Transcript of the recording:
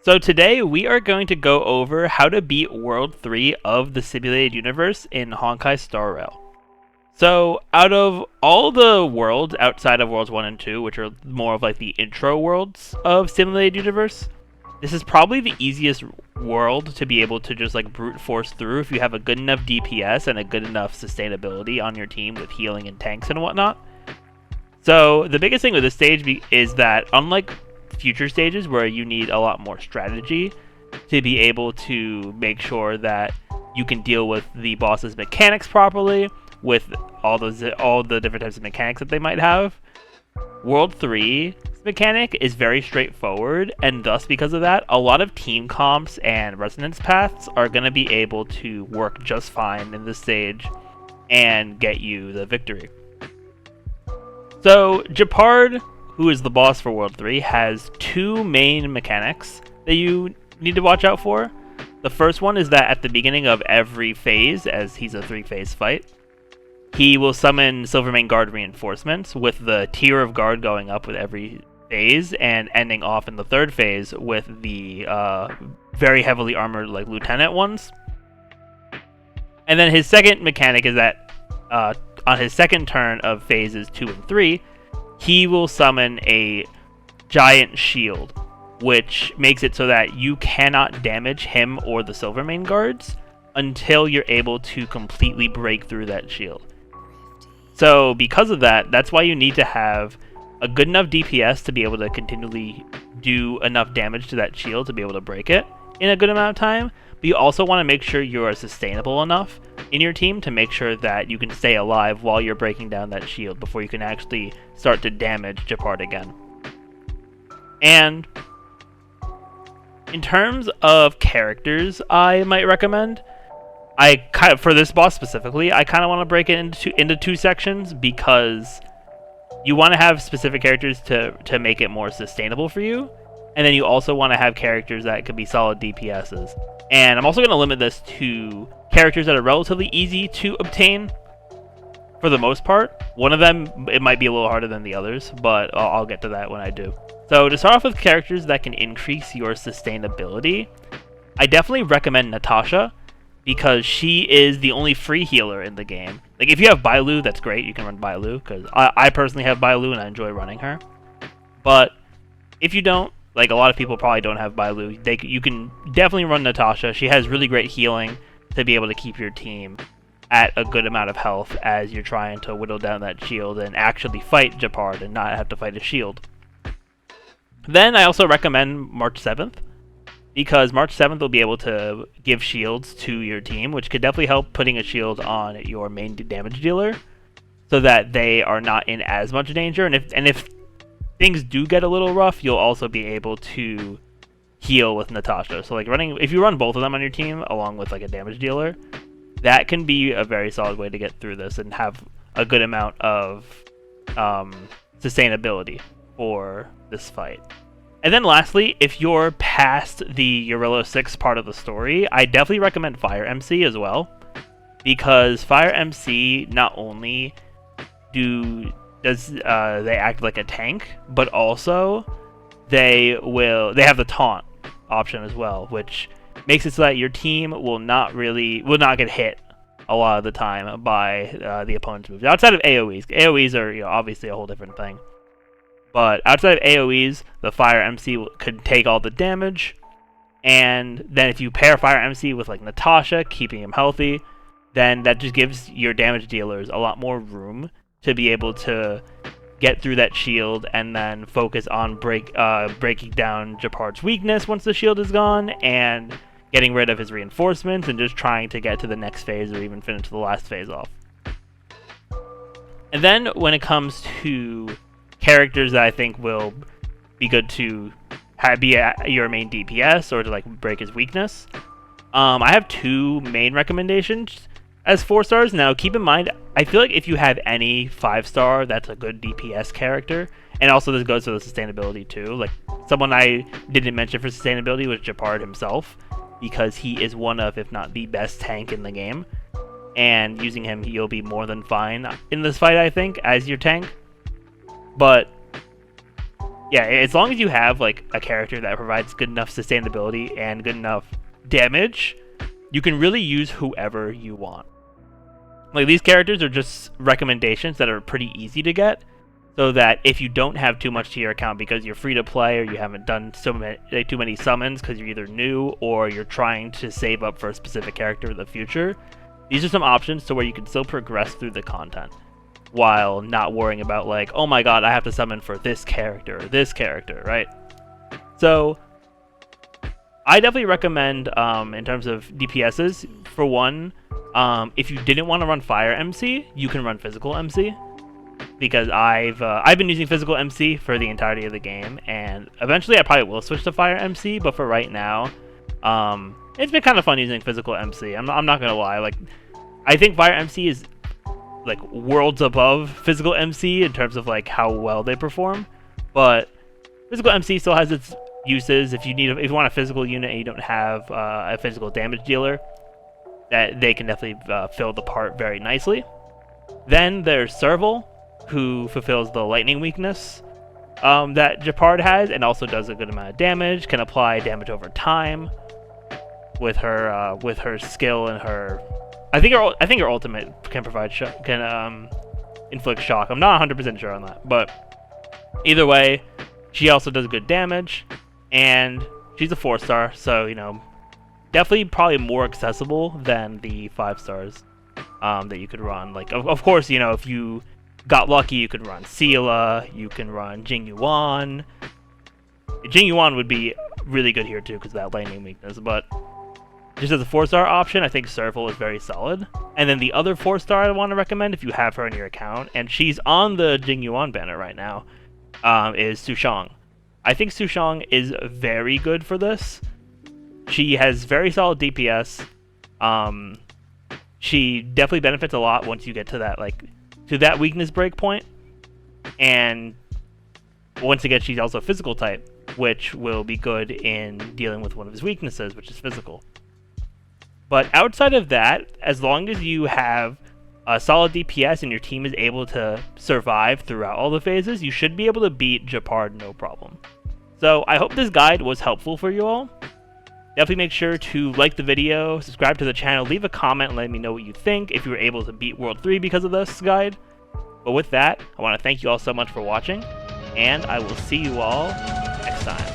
So today we are going to go over how to beat World 3 of the Simulated Universe in Honkai Star Rail. So out of all the worlds outside of Worlds 1 and 2, which are more of like the intro worlds of Simulated Universe, this is probably the easiest world to be able to just like brute force through if you have a good enough DPS and a good enough sustainability on your team with healing and tanks and whatnot. So the biggest thing with this stage is that unlike future stages where you need a lot more strategy to be able to make sure that you can deal with the boss's mechanics properly, with all the different types of mechanics that they might have, World 3's mechanic is very straightforward, and thus because of that, a lot of team comps and resonance paths are going to be able to work just fine in this stage and get you the victory. So Gepard, who is the boss for World 3, has two main mechanics that you need to watch out for. The first one is that at the beginning of every phase, as he's a 3-phase fight, he will summon Silvermane Guard reinforcements, with the tier of guard going up with every phase and ending off in the third phase with the very heavily armored like lieutenant ones. And then his second mechanic is that on his second turn of phases 2 and 3, he will summon a giant shield, which makes it so that you cannot damage him or the Silvermane guards until you're able to completely break through that shield. So because of that, that's why you need to have a good enough DPS to be able to continually do enough damage to that shield to be able to break it in a good amount of time. But you also want to make sure you are sustainable enough in your team to make sure that you can stay alive while you're breaking down that shield before you can actually start to damage Gepard again. And in terms of characters I might recommend, for this boss specifically, I kind of want to break it into two sections, because you want to have specific characters to make it more sustainable for you, and then you also want to have characters that could be solid DPSs. And I'm also going to limit this to characters that are relatively easy to obtain for the most part. One of them, it might be a little harder than the others, but I'll get to that when I do. So to start off with characters that can increase your sustainability, I definitely recommend Natasha, because she is the only free healer in the game. Like, if you have Bailu, that's great. You can run Bailu, because I personally have Bailu and I enjoy running her. But if you don't, like a lot of people probably don't have Bailu, you can definitely run Natasha. She has really great healing to be able to keep your team at a good amount of health as you're trying to whittle down that shield and actually fight Gepard and not have to fight a shield. Then I also recommend March 7th. Because March 7th will be able to give shields to your team, which could definitely help putting a shield on your main damage dealer, so that they are not in as much danger. And if things do get a little rough, you'll also be able to heal with Natasha. So like if you run both of them on your team along with like a damage dealer, that can be a very solid way to get through this and have a good amount of sustainability for this fight. And then lastly, if you're past the Eurillo 6 part of the story, I definitely recommend Fire MC as well, because Fire MC not only does they act like a tank, but also they have the taunt option as well, which makes it so that your team will not get hit a lot of the time by the opponent's moves. Outside of AoEs, AoEs are obviously a whole different thing. But outside of AoEs, the Fire MC could take all the damage, and then if you pair Fire MC with like Natasha, keeping him healthy, then that just gives your damage dealers a lot more room to be able to get through that shield and then focus on breaking down Gepard's weakness once the shield is gone, and getting rid of his reinforcements, and just trying to get to the next phase or even finish the last phase off. And then when it comes to characters that I think will be good to be your main DPS or to like break his weakness, I have two main recommendations as 4 stars. Now keep in mind, I feel like if you have any 5-star that's a good DPS character, and also this goes for the sustainability too, like someone I didn't mention for sustainability was Gepard himself, because he is one of, if not the best tank in the game, and using him you'll be more than fine in this fight, I think, as your tank. But yeah, as long as you have like a character that provides good enough sustainability and good enough damage, you can really use whoever you want. Like, these characters are just recommendations that are pretty easy to get, so that if you don't have too much to your account because you're free to play or you haven't done too many summons because you're either new or you're trying to save up for a specific character in the future, these are some options to where you can still progress through the content while not worrying about like, oh my god, I have to summon for this character or this character, right? So I definitely recommend, in terms of DPSs, for one, if you didn't want to run Fire MC, you can run Physical MC. Because I've been using Physical MC for the entirety of the game, and eventually I probably will switch to Fire MC, but for right now, it's been kind of fun using Physical MC. I'm not gonna lie, like, I think Fire MC is like worlds above Physical MC in terms of like how well they perform, but Physical MC still has its uses. If you want a physical unit and you don't have a physical damage dealer, that they can definitely fill the part very nicely. Then there's Serval, who fulfills the lightning weakness that gepard has, and also does a good amount of damage. Can apply damage over time with her skill and her. I think her ultimate can provide inflict shock. I'm not 100% sure on that, but either way, she also does good damage, and she's a 4-star, so you know, definitely probably more accessible than the 5 stars that you could run. Like, of course, you know, if you got lucky, you could run Sela, you can run Jing Yuan. Jing Yuan would be really good here too because of that lightning weakness, but just as a 4-star option, I think Serval is very solid. And then the other 4-star I want to recommend, if you have her in your account, and she's on the Jing Yuan banner right now, is Su Shang. I think Su Shang is very good for this. She has very solid DPS. She definitely benefits a lot once you get to that weakness break point. And once again, she's also physical type, which will be good in dealing with one of his weaknesses, which is physical. But outside of that, as long as you have a solid DPS and your team is able to survive throughout all the phases, you should be able to beat gepard no problem. So I hope this guide was helpful for you all. Definitely make sure to like the video, subscribe to the channel, leave a comment and let me know what you think if you were able to beat World 3 because of this guide. But with that, I want to thank you all so much for watching, and I will see you all next time.